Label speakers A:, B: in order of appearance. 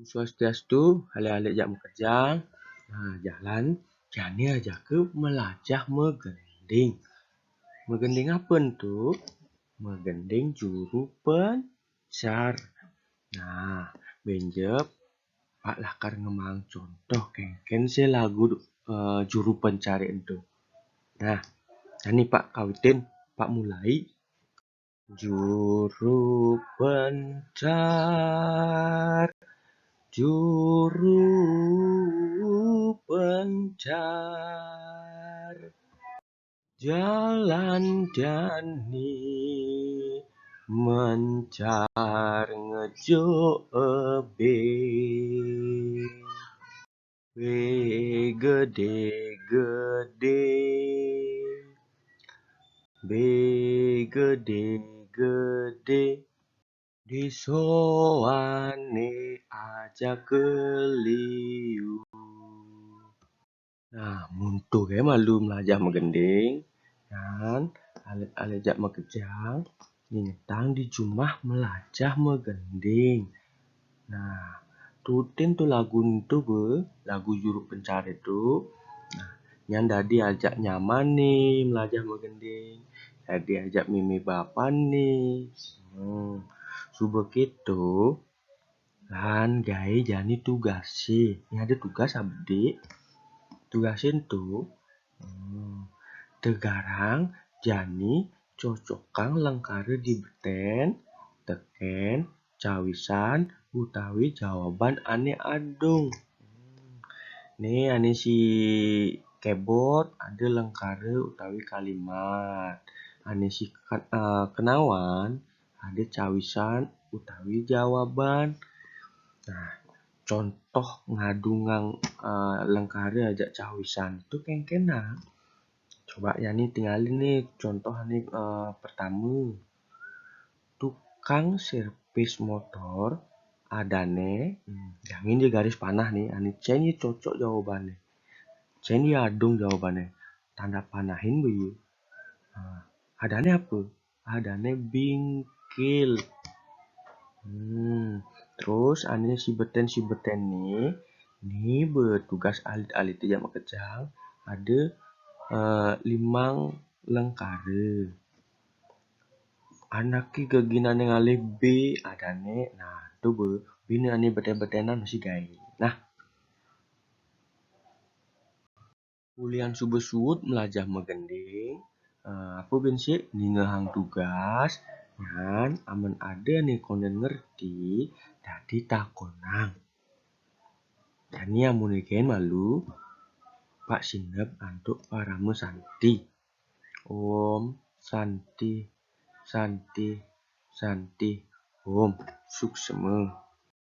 A: Swastiastu, hale-hale jak bekerja. Nah, jalan, jani aja ke melajah megending. Megending apa tuh? Megending juru pencar. Nah, benjep Pak Lakar ngemang contoh kengken se lagu juru pencari itu. Nah, ini Pak kawitin, Pak mulai. Juru pencar, juru pencar, jalan jani mencar ngejo ebe, gede gede, gede gede, disoane aja keliu. Nah, muntu kayak malu melajah megending, kan? Alet-alet jak mekejang, nintang di jumah melajah megending. Nah, tutin tuh lagu itu be, lagu juru pencari itu. Nah, yang tadi ajak nyaman nih melajah megending. Tadi ajak mimi bapan nih. Begitu kan gai jani tugas sih. Ini ada tugas abdi. Tugasin tuh tegarang jani cocokang lengkare di beten teken cawisan utawi jawaban ane adung. Nih ane si keyboard ada lengkare utawi kalimat. Ane si kenawan ada cawisan utawi jawaban. Nah, contoh ngadungang lengkare aja cawisan itu kengkena. Coba ya nih tinggalin nih contoh nih pertama. Tukang servis motor adane, yang ini garis panah nih, ani ini cocok jawabannya. Ini adung jawabannya. Tanda panahin bu. Adane apa? Adane bingkil. Terus ane si beten nih bertugas alit-alit tidak mekejang ada limang lengkare. Anaki geginan yang alih B adane. Nah, itu be bini ane beten-betenan masih gay. Nah, kulian subesut melajah megending. Aku bensi ningehang tugas dan aman ada nih konen ngerti tadi takonang. Dan ini amun iken malu Pak Sinep antuk parame santi. Om santi santi santi om sukseme.